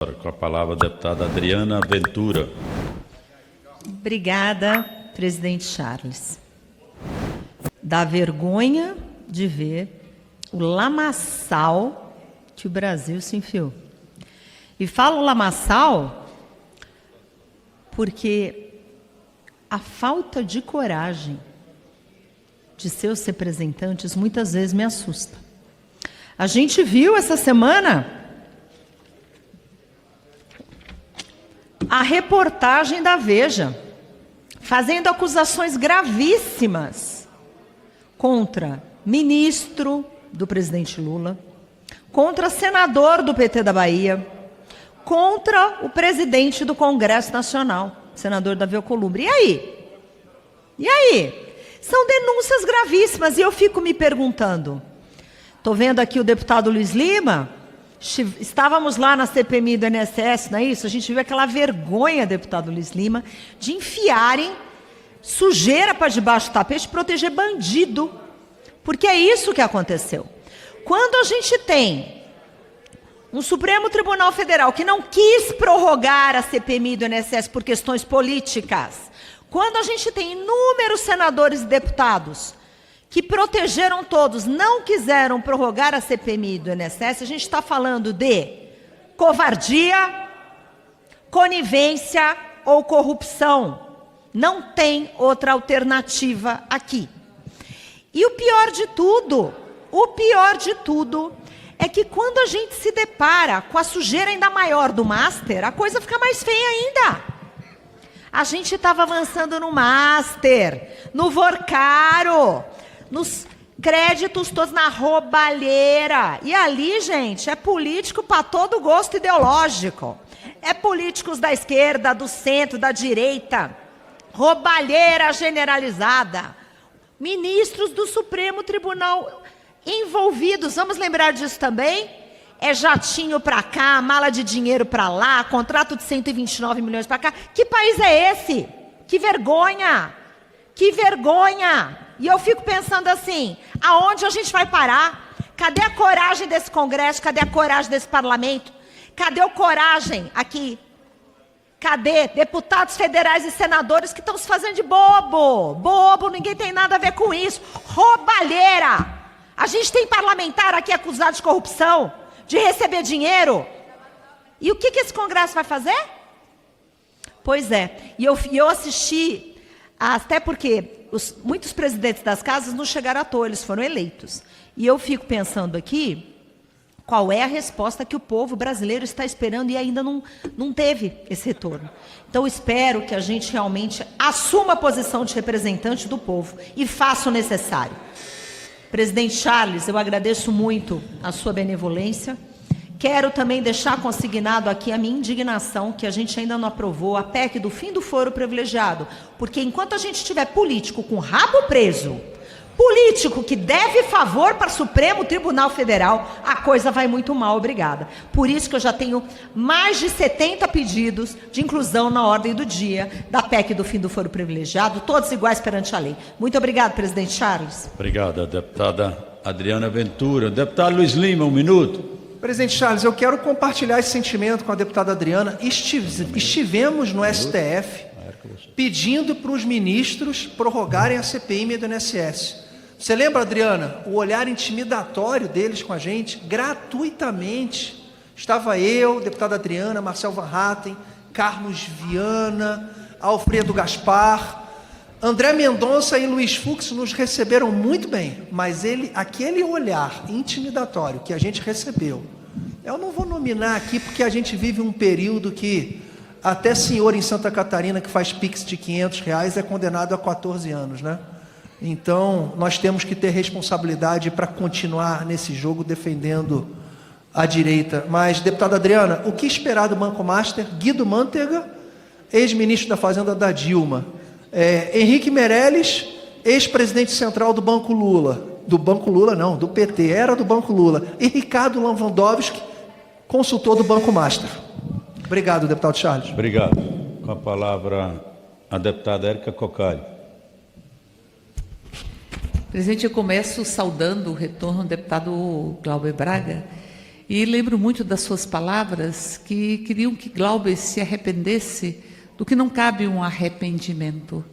Com a palavra a deputada Adriana Ventura. Obrigada, presidente Charles. Dá vergonha de ver o lamaçal que o Brasil se enfiou. E falo lamaçal porque a falta de coragem de seus representantes muitas vezes me assusta. A gente viu essa semana a reportagem da Veja, fazendo acusações gravíssimas contra ministro do presidente Lula, contra senador do PT da Bahia, contra o presidente do Congresso Nacional, senador Davi Alcolumbre. E aí? E aí? São denúncias gravíssimas e eu fico me perguntando. Estou vendo aqui o deputado Luiz Lima. Estávamos lá na CPMI do INSS, não é isso? A gente viu aquela vergonha, deputado Luiz Lima, de enfiarem sujeira para debaixo do tapete, proteger bandido. Porque é isso que aconteceu. Quando a gente tem um Supremo Tribunal Federal que não quis prorrogar a CPMI do INSS por questões políticas, quando a gente tem inúmeros senadores e deputados que protegeram todos, não quiseram prorrogar a CPMI do INSS, a gente está falando de covardia, conivência ou corrupção. Não tem outra alternativa aqui. E o pior de tudo é que quando a gente se depara com a sujeira ainda maior do Master, a coisa fica mais feia ainda. A gente estava avançando no Master, no Vorcaro, nos créditos todos na roubalheira. E ali, gente, é político para todo gosto ideológico. É políticos da esquerda, do centro, da direita. Roubalheira generalizada. Ministros do Supremo Tribunal envolvidos. Vamos lembrar disso também? É jatinho para cá, mala de dinheiro para lá, contrato de 129 milhões para cá. Que país é esse? Que vergonha! Que vergonha! E eu fico pensando assim, aonde a gente vai parar? Cadê a coragem desse Congresso? Cadê a coragem desse Parlamento? Cadê a coragem aqui? Cadê deputados federais e senadores que estão se fazendo de bobo? Bobo, ninguém tem nada a ver com isso. Roubalheira! A gente tem parlamentar aqui acusado de corrupção, de receber dinheiro. E o que esse Congresso vai fazer? Pois é, e eu assisti, até porque muitos presidentes das casas não chegaram à toa, eles foram eleitos. E eu fico pensando aqui, qual é a resposta que o povo brasileiro está esperando e ainda não teve esse retorno. Então, espero que a gente realmente assuma a posição de representante do povo e faça o necessário. Presidente Charles, eu agradeço muito a sua benevolência. Quero também deixar consignado aqui a minha indignação que a gente ainda não aprovou a PEC do fim do foro privilegiado, porque enquanto a gente tiver político com rabo preso, político que deve favor para o Supremo Tribunal Federal, a coisa vai muito mal, obrigada. Por isso que eu já tenho mais de 70 pedidos de inclusão na ordem do dia da PEC do fim do foro privilegiado, todos iguais perante a lei. Muito obrigado, presidente Charles. Obrigado, deputada Adriana Ventura. Deputado Luiz Lima, 1 minuto. Presidente Charles, eu quero compartilhar esse sentimento com a deputada Adriana. Estivemos no STF pedindo para os ministros prorrogarem a CPI do INSS. Você lembra, Adriana, o olhar intimidatório deles com a gente, gratuitamente? Estava eu, deputada Adriana, Marcel Van Hatten, Carlos Viana, Alfredo Gaspar, André Mendonça e Luiz Fux nos receberam muito bem, mas aquele olhar intimidatório que a gente recebeu, eu não vou nominar aqui porque a gente vive um período que até senhor em Santa Catarina que faz pix de R$500 é condenado a 14 anos, né? Então, nós temos que ter responsabilidade para continuar nesse jogo defendendo a direita. Mas, deputada Adriana, o que esperar do Banco Master? Guido Mantega, ex-ministro da Fazenda da Dilma, Henrique Meirelles, ex-presidente central do Banco Lula, do PT, era do Banco Lula, e Ricardo Lewandowski, consultor do Banco Master. Obrigado, deputado Charles. Obrigado. Com a palavra a deputada Érica Cocalho. Presidente, eu começo saudando o retorno do deputado Glauber Braga E lembro muito das suas palavras, que queriam que Glauber se arrependesse do que não cabe um arrependimento.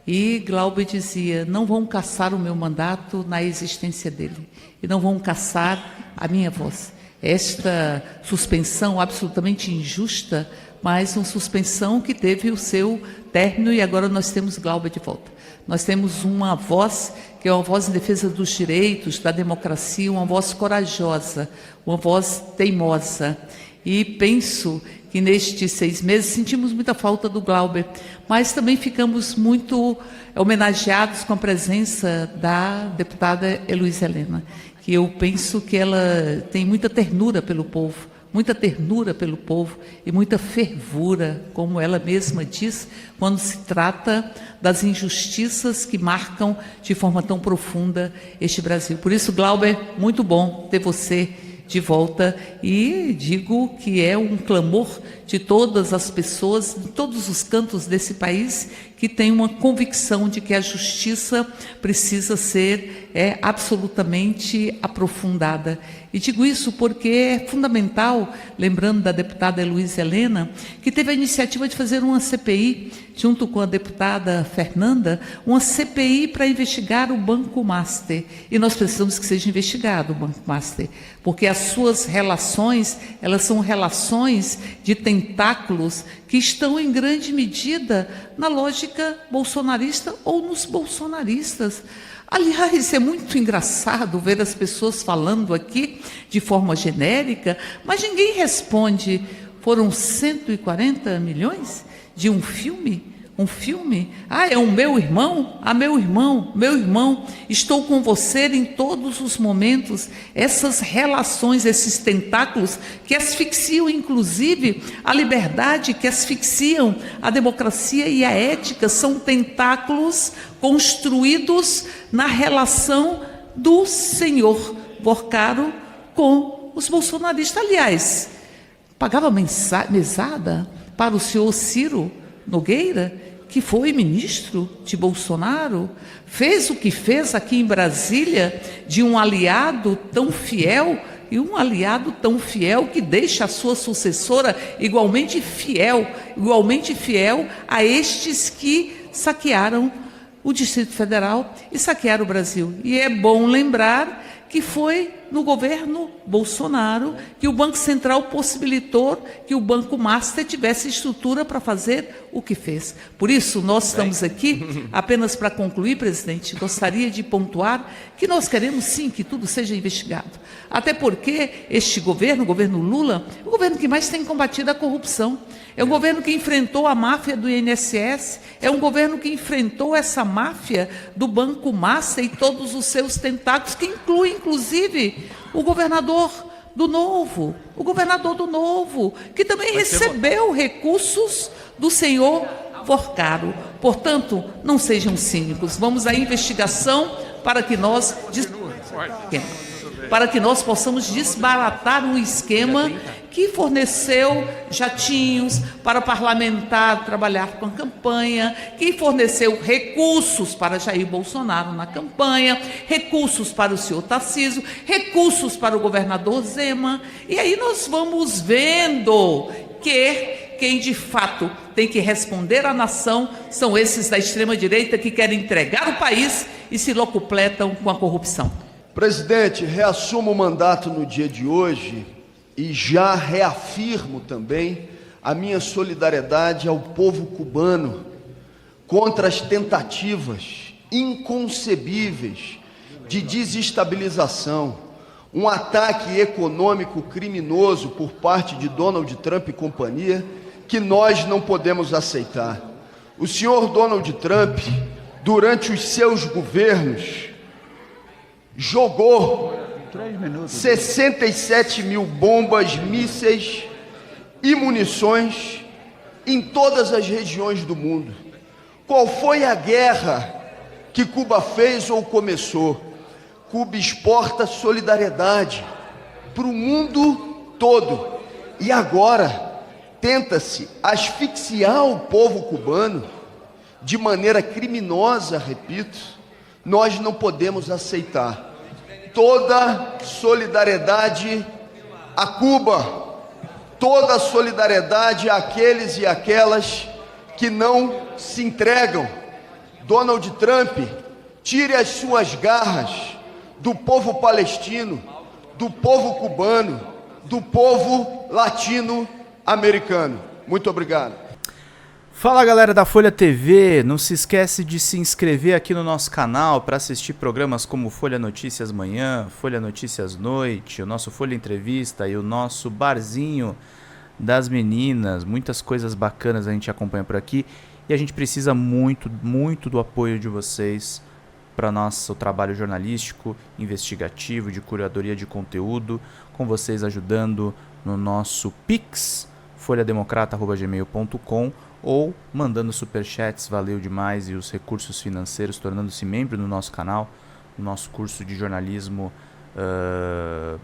E Glauber dizia: não vão caçar o meu mandato na existência dele, e não vão caçar a minha voz. Esta suspensão absolutamente injusta, mas uma suspensão que teve o seu término, e agora nós temos Glauber de volta. Nós temos uma voz que é uma voz em defesa dos direitos, da democracia, uma voz corajosa, uma voz teimosa. E penso que nestes 6 meses sentimos muita falta do Glauber, mas também ficamos muito homenageados com a presença da deputada Heloísa Helena, que eu penso que ela tem muita ternura pelo povo, e muita fervura, como ela mesma diz, quando se trata das injustiças que marcam de forma tão profunda este Brasil. Por isso, Glauber, muito bom ter você de volta, e digo que é um clamor de todas as pessoas, de todos os cantos desse país, que tem uma convicção de que a justiça precisa ser absolutamente aprofundada. E digo isso porque é fundamental, lembrando da deputada Heloísa Helena, que teve a iniciativa de fazer uma CPI, junto com a deputada Fernanda, uma CPI para investigar o Banco Master. E nós precisamos que seja investigado o Banco Master, porque as suas relações, elas são relações de tentáculos que estão em grande medida na lógica bolsonarista ou nos bolsonaristas. Aliás, é muito engraçado ver as pessoas falando aqui de forma genérica, mas ninguém responde. Foram 140 milhões de um filme? Ah, é o meu irmão? Ah, meu irmão, estou com você em todos os momentos. Essas relações, esses tentáculos que asfixiam, inclusive, a liberdade, que asfixiam a democracia e a ética, são tentáculos construídos na relação do senhor Porcaro com os bolsonaristas. Aliás, pagava mesada para o senhor Ciro Nogueira, que foi ministro de Bolsonaro, fez o que fez aqui em Brasília de um aliado tão fiel, e um aliado tão fiel que deixa a sua sucessora igualmente fiel a estes que saquearam o Distrito Federal e saquearam o Brasil. E é bom lembrar que foi no governo Bolsonaro que o Banco Central possibilitou que o Banco Master tivesse estrutura para fazer o que fez. Por isso, nós estamos aqui, apenas para concluir, presidente, gostaria de pontuar que nós queremos sim que tudo seja investigado. Até porque este governo, o governo Lula, é o governo que mais tem combatido a corrupção. É um governo que enfrentou a máfia do INSS, é um governo que enfrentou essa máfia do Banco Master e todos os seus tentáculos, que inclui, inclusive, o governador do Novo, que também recebeu recursos do senhor Porcaro. Portanto, não sejam cínicos, vamos à investigação para que nós possamos desbaratar um esquema que forneceu jatinhos para parlamentar trabalhar com a campanha, que forneceu recursos para Jair Bolsonaro na campanha, recursos para o senhor Tarcísio, recursos para o governador Zema. E aí nós vamos vendo que quem de fato tem que responder à nação são esses da extrema-direita que querem entregar o país e se locupletam com a corrupção. Presidente, reassumo o mandato no dia de hoje e já reafirmo também a minha solidariedade ao povo cubano contra as tentativas inconcebíveis de desestabilização, um ataque econômico criminoso por parte de Donald Trump e companhia que nós não podemos aceitar. O senhor Donald Trump, durante os seus governos, jogou 67 mil bombas, mísseis e munições em todas as regiões do mundo. Qual foi a guerra que Cuba fez ou começou? Cuba exporta solidariedade para o mundo todo. E agora tenta-se asfixiar o povo cubano de maneira criminosa, repito. Nós não podemos aceitar. Toda solidariedade a Cuba toda a solidariedade àqueles e aquelas que não se entregam. Donald Trump, tire as suas garras do povo palestino, do povo cubano, do povo latino-americano. Muito obrigado. Fala galera da Folha TV, não se esquece de se inscrever aqui no nosso canal para assistir programas como Folha Notícias Manhã, Folha Notícias Noite, o nosso Folha Entrevista e o nosso Barzinho das Meninas. Muitas coisas bacanas a gente acompanha por aqui e a gente precisa muito, muito do apoio de vocês para nosso trabalho jornalístico, investigativo, de curadoria de conteúdo, com vocês ajudando no nosso Pix, folhademocrata@gmail.com, ou mandando superchats, valeu demais, e os recursos financeiros, tornando-se membro do nosso canal, no nosso curso de jornalismo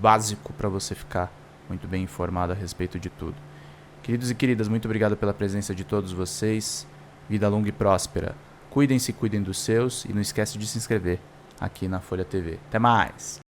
básico, para você ficar muito bem informado a respeito de tudo. Queridos e queridas, muito obrigado pela presença de todos vocês, vida longa e próspera. Cuidem-se, cuidem dos seus, e não esquece de se inscrever aqui na Folha TV. Até mais!